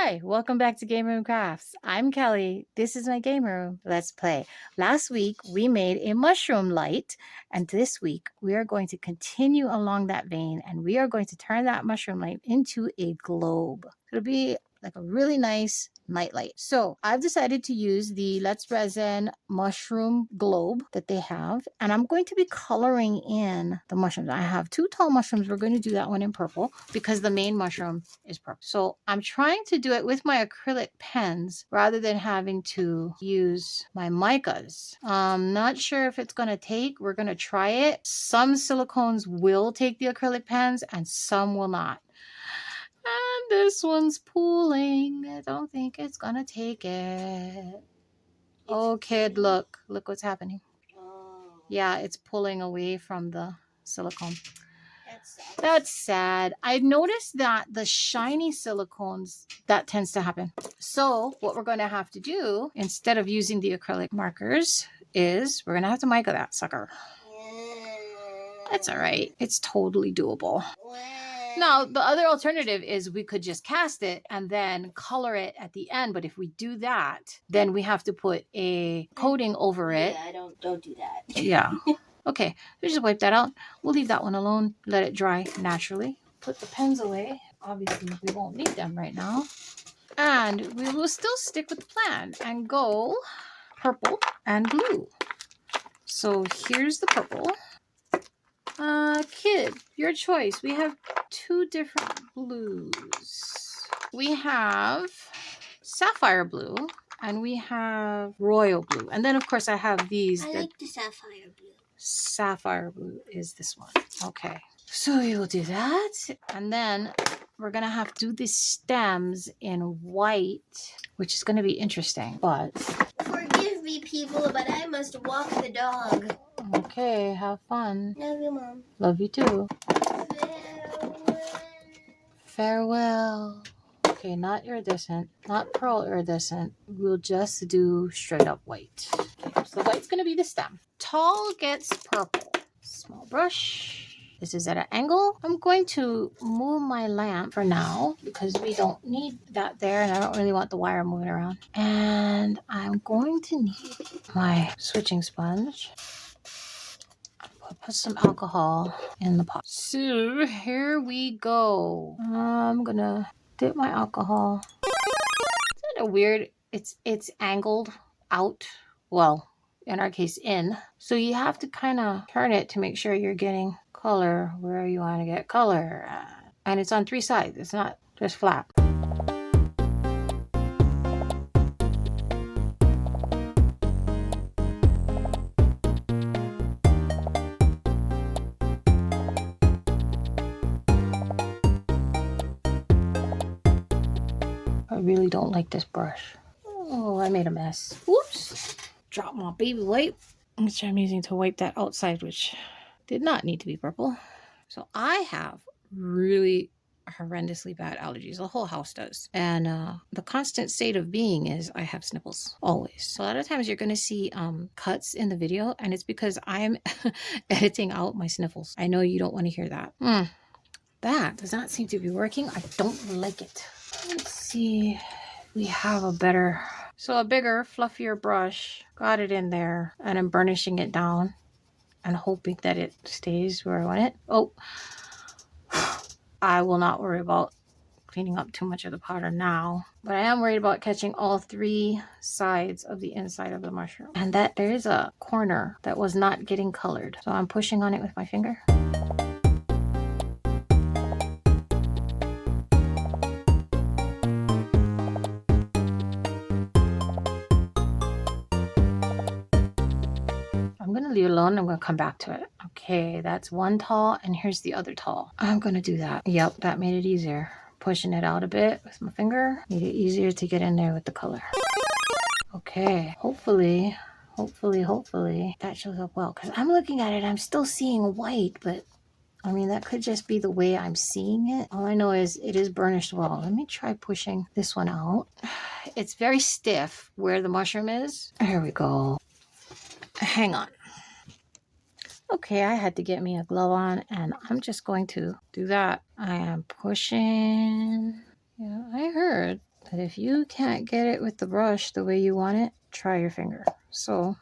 Hi, welcome back to Game Room Crafts. I'm Kelly. This is my game room. Let's play. Last week we made a mushroom light, and this week we are going to continue along that vein and we are going to turn that mushroom light into a globe. It'll be like a really nice night light. So I've decided to use the Let's Resin mushroom globe that they have, and I'm going to be coloring in the mushrooms. I have two tall mushrooms. We're going to do that one in purple because the main mushroom is purple. So I'm trying to do it with my acrylic pens rather than having to use my micas. Not sure if it's going to take. We're going to try it. Some silicones will take the acrylic pens and some will not. And this one's pooling. I don't think it's gonna take it. Oh, kid, look what's happening. Oh. Yeah, it's pulling away from the silicone. That's That's sad. I've noticed that the shiny silicones, that tends to happen. So what we're going to have to do, instead of using the acrylic markers, is we're going to have to mica that sucker. That's all right. It's totally doable. Now, the other alternative is we could just cast it and then color it at the end. But if we do that, then we have to put a coating over it. Yeah, don't do that. Yeah. Okay, we just wipe that out. We'll leave that one alone. Let it dry naturally. Put the pens away. Obviously, we won't need them right now. And we will still stick with the plan and go purple and blue. So here's the purple. Kid, your choice. We have two different blues. We have sapphire blue and we have royal blue. And then, of course, I have these. I like the sapphire blue. Sapphire blue is this one. Okay. So we will do that. And then we're going to have to do the stems in white, which is going to be interesting. But forgive me, people, but I must walk the dog. Okay, have fun. Love you, Mom. Love you too. Farewell. Farewell. Okay, not iridescent, not pearl iridescent. We'll just do straight up white. Okay, so white's going to be the stem. Tall gets purple. Small brush. This is at an angle. I'm going to move my lamp for now because we don't need that there and I don't really want the wire moving around. And I'm going to need my switching sponge. Put some alcohol in the pot. So here we go. I'm gonna dip my alcohol. It's kind of weird. It's angled out. Well, in our case, in. So you have to kind of turn it to make sure you're getting color where you want to get color. And it's on three sides. It's not just flat. I really don't like this brush. Oh, I made a mess. Whoops. Dropped my baby wipe, which I'm using to wipe that outside, which did not need to be purple. So I have really horrendously bad allergies. The whole house does. And the constant state of being is I have sniffles always. So a lot of times you're going to see cuts in the video, and it's because I'm editing out my sniffles. I know you don't want to hear that. That does not seem to be working. I don't like it. Let's see. We have a bigger, fluffier brush. Got it in there, and I'm burnishing it down and hoping that it stays where I want it. Oh, I will not worry about cleaning up too much of the powder now, but I am worried about catching all three sides of the inside of the mushroom, and that there is a corner that was not getting colored. So I'm pushing on it with my finger. I'm going to leave it alone. I'm going to come back to it. Okay, that's one tall, and here's the other tall. I'm going to do that. Yep, that made it easier. Pushing it out a bit with my finger. Made it easier to get in there with the color. Okay, hopefully that shows up well. Because I'm looking at it, I'm still seeing white, but I mean, that could just be the way I'm seeing it. All I know is it is burnished well. Let me try pushing this one out. It's very stiff where the mushroom is. There we go. Hang on. Okay, I had to get me a glove on, and I'm just going to do that. I am pushing. Yeah, I heard that if you can't get it with the brush the way you want it, try your finger. So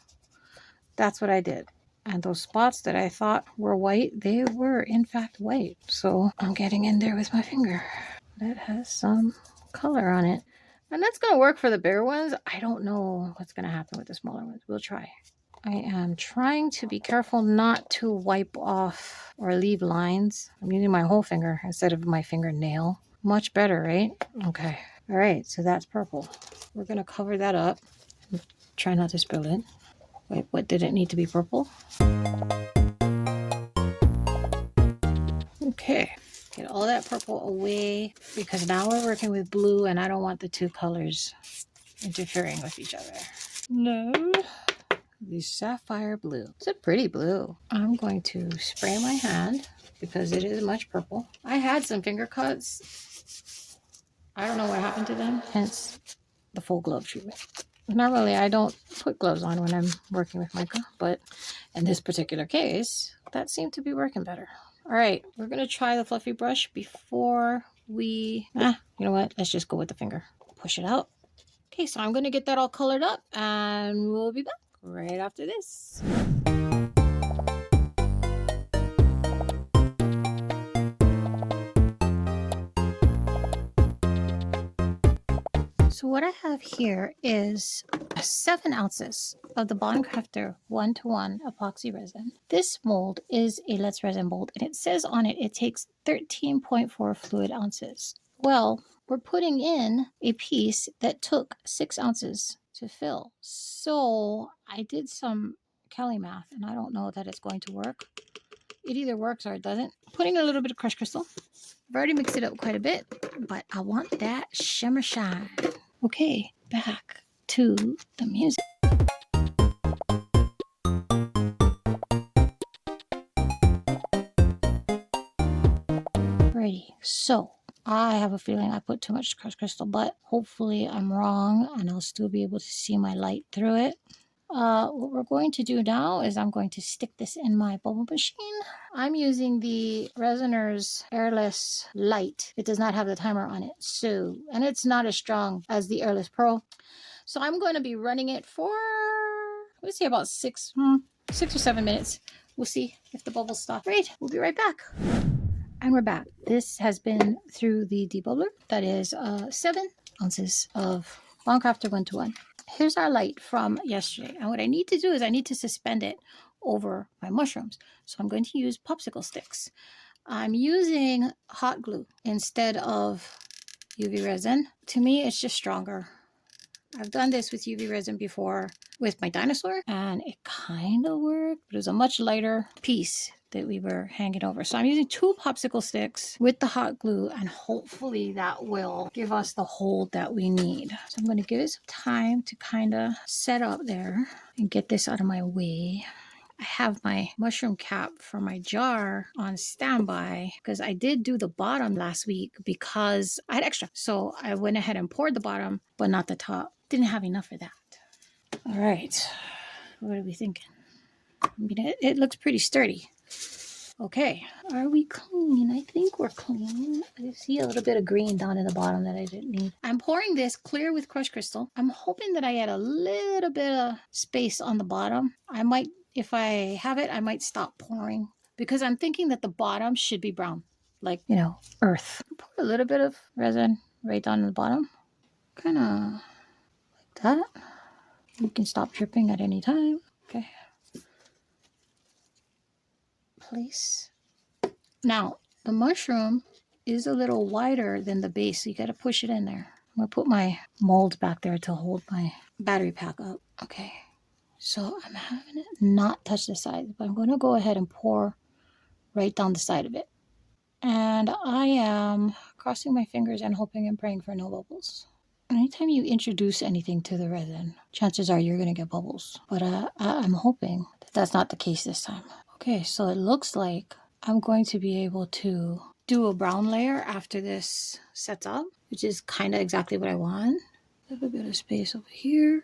that's what I did. And those spots that I thought were white, they were in fact white. So I'm getting in there with my finger. That has some color on it. And that's going to work for the bigger ones. I don't know what's going to happen with the smaller ones. We'll try. I am trying to be careful not to wipe off or leave lines. I'm using my whole finger instead of my fingernail. Much better, right? Okay. All right, so that's purple. We're going to cover that up. Try not to spill it. Wait, what, did it need to be purple? Okay, get all that purple away because now we're working with blue and I don't want the two colors interfering with each other. No, the sapphire blue. It's a pretty blue. I'm going to spray my hand because it is much purple. I had some finger cuts. I don't know what happened to them, hence the full glove treatment. Normally, I don't put gloves on when I'm working with mica, but in this particular case, that seemed to be working better. All right, we're going to try the fluffy brush before we... you know what? Let's just go with the finger. Push it out. Okay, so I'm going to get that all colored up, and we'll be back right after this. So what I have here is 7 ounces of the Bond Crafter 1-to-1 epoxy resin. This mold is a Let's Resin mold, and it says on it it takes 13.4 fluid ounces. Well, we're putting in a piece that took 6 ounces to fill. So I did some Kelly math, and I don't know that it's going to work. It either works or it doesn't. Putting a little bit of crushed crystal. I've already mixed it up quite a bit, but I want that shimmer shine. Okay, back to the music. Alrighty, so I have a feeling I put too much crushed crystal, but hopefully I'm wrong and I'll still be able to see my light through it. What we're going to do now is I'm going to stick this in my bubble machine. I'm using the Resiner's Airless Light. It does not have the timer on it, so, and it's not as strong as the Airless Pro. So I'm going to be running it for, let's say about 6 or 7 minutes. We'll see if the bubbles stop. Right, we'll be right back. And we're back. This has been through the debubbler. That is 7 ounces of Bond Crafter 1-to-1. Here's our light from yesterday. And what I need to do is I need to suspend it over my mushrooms. So I'm going to use popsicle sticks. I'm using hot glue instead of UV resin. To me, it's just stronger. I've done this with UV resin before with my dinosaur, and it kind of worked, but it was a much lighter piece that we were hanging over. So I'm using 2 popsicle sticks with the hot glue, and hopefully that will give us the hold that we need. So I'm going to give it some time to kind of set up there and get this out of my way. I have my mushroom cap for my jar on standby because I did do the bottom last week because I had extra. So I went ahead and poured the bottom, but not the top. Didn't have enough for that. All right. What are we thinking? I mean, it looks pretty sturdy. Okay. Are we clean? I think we're clean. I see a little bit of green down in the bottom that I didn't need. I'm pouring this clear with crushed crystal. I'm hoping that I add a little bit of space on the bottom. I might, if I have it, I might stop pouring because I'm thinking that the bottom should be brown, like, you know, earth. Pour a little bit of resin right down the bottom. Kind of like that. You can stop dripping at any time. Okay. Place. Now, the mushroom is a little wider than the base, so you got to push it in there. I'm going to put my mold back there to hold my battery pack up. Okay. So I'm having it not touch the sides, but I'm going to go ahead and pour right down the side of it. And I am crossing my fingers and hoping and praying for no bubbles. Anytime you introduce anything to the resin, chances are you're going to get bubbles. But I'm hoping that that's not the case this time. Okay, so it looks like I'm going to be able to do a brown layer after this sets up, which is kind of exactly what I want. A little bit of space over here.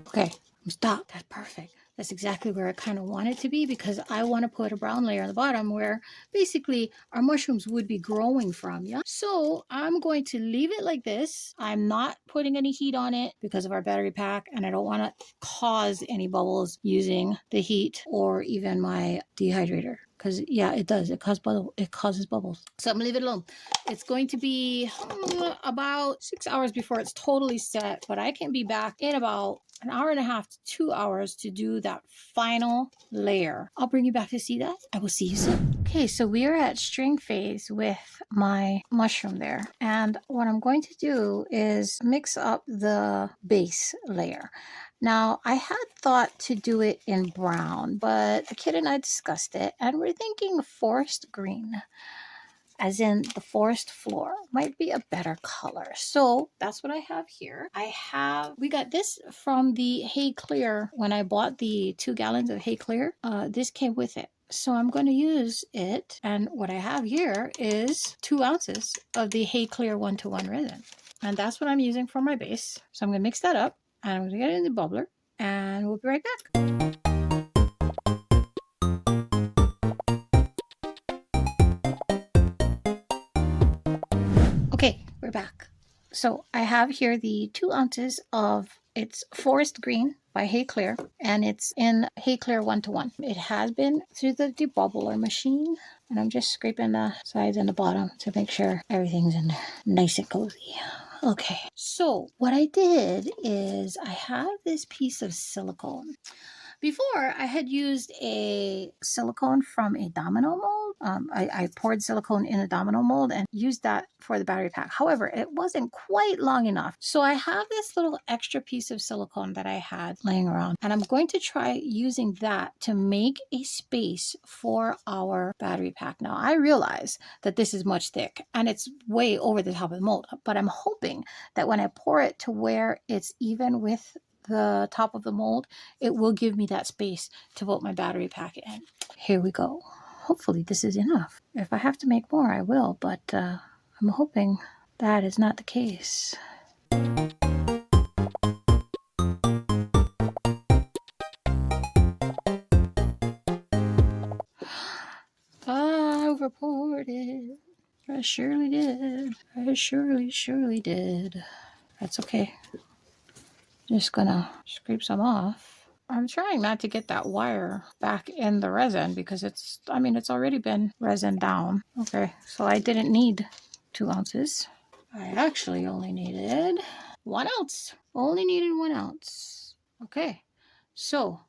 Okay, I'm stopped. That's perfect. That's exactly where I kind of want it to be, because I want to put a brown layer on the bottom where basically our mushrooms would be growing from. Yeah. So I'm going to leave it like this. I'm not putting any heat on it because of our battery pack, and I don't want to cause any bubbles using the heat or even my dehydrator. Because yeah, it does. It causes bubbles. So I'm gonna leave it alone. It's going to be about 6 hours before it's totally set, but I can be back in about an hour and a half to 2 hours to do that final layer. I'll bring you back to see that. I will see you soon. Okay, so we are at string phase with my mushroom there. And what I'm going to do is mix up the base layer. Now, I had thought to do it in brown, but the kid and I discussed it, and we're thinking forest green, as in the forest floor, might be a better color. So that's what I have here. We got this from the Hay Clear when I bought the 2 gallons of Hay Clear. This came with it. So I'm going to use it. And what I have here is 2 ounces of the Hay Clear 1-to-1 resin. And that's what I'm using for my base. So I'm going to mix that up, and I'm going to get it in the bubbler, and we'll be right back. Okay, we're back. So I have here the 2 ounces of it's Forest Green by Hay Clear, and it's in Hay Clear 1-to-1. It has been through the debubbler machine, and I'm just scraping the sides and the bottom to make sure everything's in there nice and cozy. Okay, so what I did is I have this piece of silicone. Before, I had used a silicone from a domino mold. I poured silicone in a domino mold and used that for the battery pack. However, it wasn't quite long enough. So I have this little extra piece of silicone that I had laying around, and I'm going to try using that to make a space for our battery pack. Now, I realize that this is much thick and it's way over the top of the mold, but I'm hoping that when I pour it to where it's even with the top of the mold, it will give me that space to put my battery pack in. Here we go. Hopefully this is enough. If I have to make more, I will, but I'm hoping that is not the case. I overpoured it. I surely did. I surely did. That's okay. Just gonna scrape some off. I'm trying not to get that wire back in the resin because it's already been resin down. Okay, so I didn't need 2 ounces. I actually only needed 1 ounce. Only needed 1 ounce. Okay, so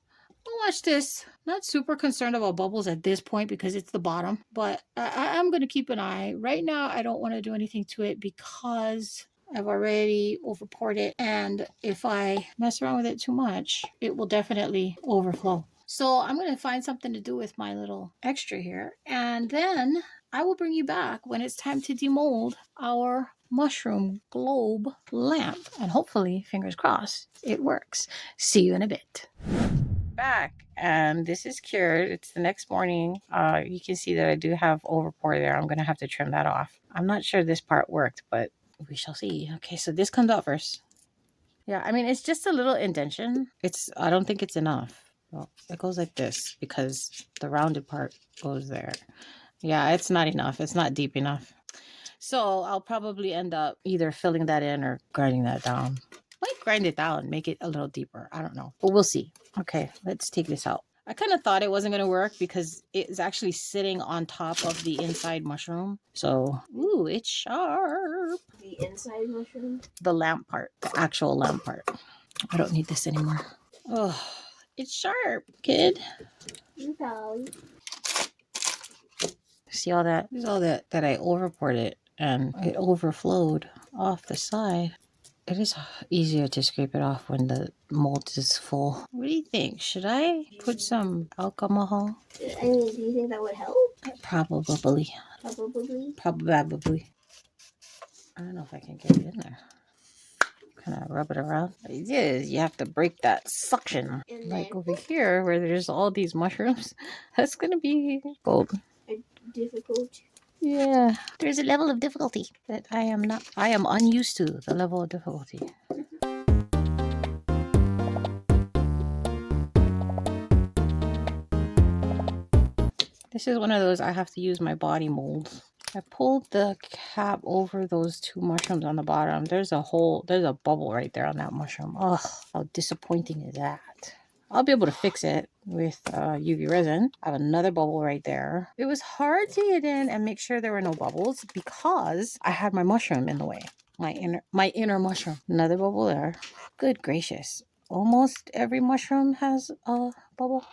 watch this. Not super concerned about bubbles at this point because it's the bottom, but I'm going to keep an eye. Right now, I don't want to do anything to it because I've already overpoured it, and if I mess around with it too much, it will definitely overflow. So I'm going to find something to do with my little extra here, and then I will bring you back when it's time to demold our mushroom globe lamp, and hopefully, fingers crossed, it works. See you in a bit. Back, and this is cured. It's the next morning. You can see that I do have overpour there. I'm going to have to trim that off. I'm not sure this part worked, but we shall see. Okay, so this comes out first. Yeah, I mean, it's just a little indentation. I don't think it's enough. Well, it goes like this because the rounded part goes there. Yeah, it's not enough. It's not deep enough. So I'll probably end up either filling that in or grinding that down. Might grind it down, make it a little deeper. I don't know, but we'll see. Okay, let's take this out. I kind of thought it wasn't going to work because it's actually sitting on top of the inside mushroom. So, ooh, it's sharp. The inside mushroom? The lamp part, the actual lamp part. I don't need this anymore. Oh, it's sharp, kid. Okay. See all that? There's all that I overpoured it and it overflowed off the side. It is easier to scrape it off when the mold is full. What do you think? Should I put some alcohol? I mean, do you think that would help? Probably. Probably. I don't know if I can get it in there. Kind of rub it around. It is. You have to break that suction. Like over here where there's all these mushrooms. That's going to be gold. Difficult. Yeah. There's a level of difficulty that I am unused to, the level of difficulty. This is one of those I have to use my body molds. I pulled the cap over those 2 mushrooms on the bottom. There's a bubble right there on that mushroom. Oh, how disappointing is that? I'll be able to fix it with UV resin. I have another bubble right there. It was hard to get in and make sure there were no bubbles because I had my mushroom in the way. My inner mushroom. Another bubble there. Good gracious. Almost every mushroom has a bubble.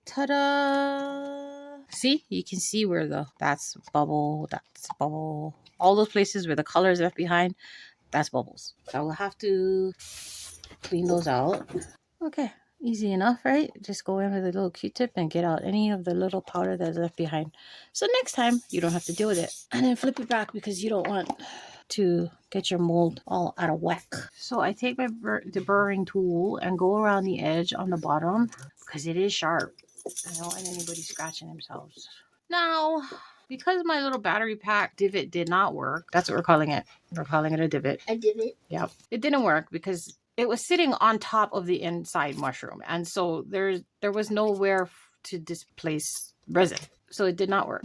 Ta-da! See? You can see where that's bubble, that's bubble. All those places where the color is left behind, that's bubbles. So I will have to clean those out. Okay, easy enough, right? Just go in with a little Q-tip and get out any of the little powder that's left behind. So next time, you don't have to deal with it. And then flip it back because you don't want to get your mold all out of whack. So I take my deburring tool and go around the edge on the bottom because it is sharp. I don't want anybody scratching themselves. Now, because my little battery pack divot did not work, that's what we're calling it. We're calling it a divot. A divot? Yep. It didn't work because it was sitting on top of the inside mushroom. And so there was nowhere to displace resin. So it did not work.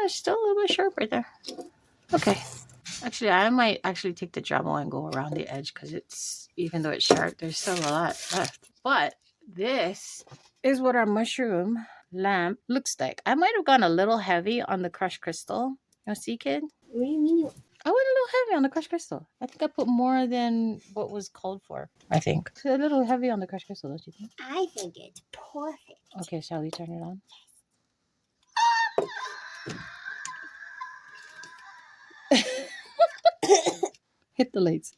Still a little bit sharp right there. Okay. Actually, I might actually take the Dremel and go around the edge because it's, even though it's sharp, there's still a lot left. But this is what our mushroom lamp looks like. I might have gone a little heavy on the crushed crystal. You see, kid? What do you mean? I went a little heavy on the crushed crystal. I think I put more than what was called for. I think. It's a little heavy on the crushed crystal, don't you think? I think it's perfect. Okay, shall we turn it on? Hit the lights.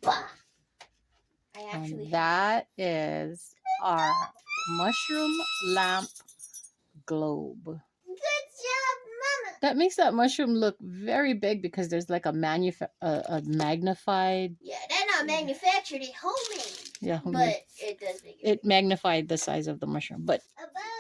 And that is our mushroom lamp globe. Good job, Mama. That makes that mushroom look very big because there's like a magnified. Yeah, they're not manufactured, it's homemade. Yeah, but it does make it magnified the size of the mushroom. But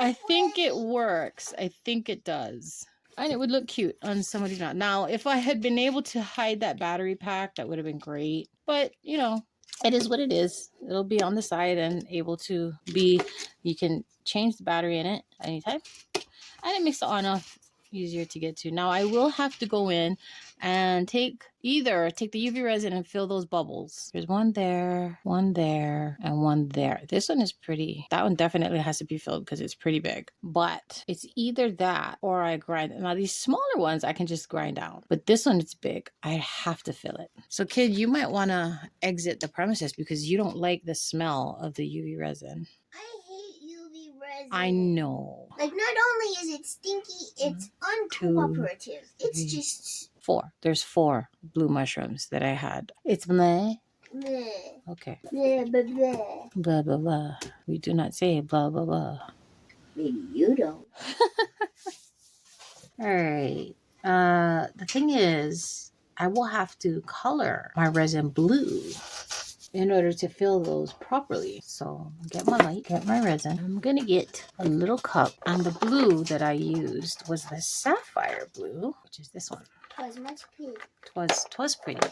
I think it works. I think it does. And it would look cute on somebody's mouth. Now, if I had been able to hide that battery pack, that would have been great. But, you know, it is what it is. It'll be on the side and able to be, you can change the battery in it anytime. And it makes the on-off easier to get to. Now, I will have to go in and take the UV resin and fill those bubbles. There's one there, and one there. This one is pretty. That one definitely has to be filled because it's pretty big. But it's either that or I grind. Now, these smaller ones I can just grind out. But this one, it's big. I have to fill it. So, kid, you might want to exit the premises because you don't like the smell of the UV resin. I hate UV resin. I know. Like, not only is it stinky, it's uncooperative. It's just... 4. There's 4 blue mushrooms that I had. It's meh. Bleh. Okay. Bleh, bleh, bleh. Blah, blah, blah. We do not say blah, blah, blah. Maybe you don't. All right. The thing is, I will have to color my resin blue in order to fill those properly. So get my light, get my resin. I'm going to get a little cup. And the blue that I used was the sapphire blue, which is this one. Was much pink. Twas pretty.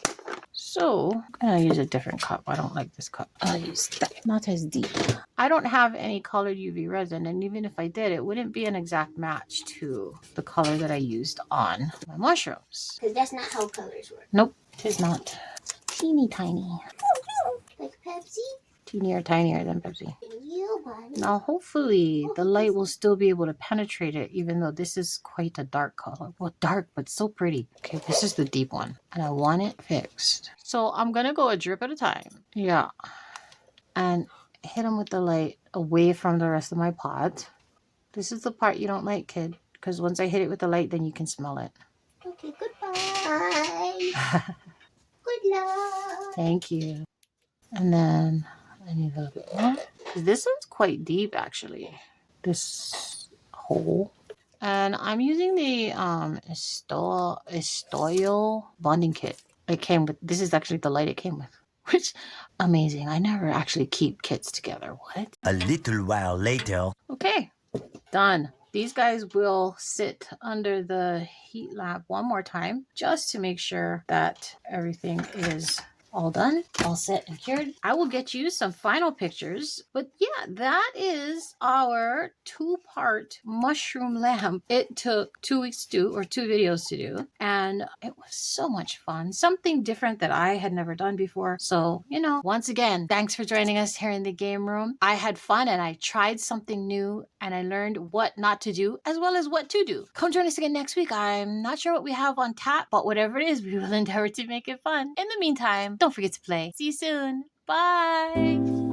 So I'm gonna use a different cup. I don't like this cup. I'll use that. Not as deep. I don't have any colored UV resin, and even if I did, it wouldn't be an exact match to the color that I used on my mushrooms. Because that's not how colors work. Nope, it is not. Teeny tiny. Like Pepsi? Teenier, tinier than Pepsi. You want it. Now, hopefully, the light will still be able to penetrate it, even though this is quite a dark color. Well, dark, but so pretty. Okay, this is the deep one, and I want it fixed. So I'm going to go a drip at a time. Yeah. And hit them with the light away from the rest of my pot. This is the part you don't like, kid, because once I hit it with the light, then you can smell it. Okay, goodbye. Good luck. Thank you. And then I need a little bit more. This one's quite deep, actually. This hole. And I'm using the Estoyo bonding kit. It came with. This is actually the light it came with. Which, amazing. I never actually keep kits together. What? A little while later. Okay, done. These guys will sit under the heat lamp one more time just to make sure that everything is all done, all set and cured. I will get you some final pictures. But yeah, that is our 2-part mushroom lamp. It took 2 weeks to do, or 2 videos to do, and it was so much fun. Something different that I had never done before. So, once again, thanks for joining us here in the game room. I had fun and I tried something new and I learned what not to do as well as what to do. Come join us again next week. I'm not sure what we have on tap, but whatever it is, we will endeavor to make it fun. In the meantime, don't forget to play. See you soon. Bye.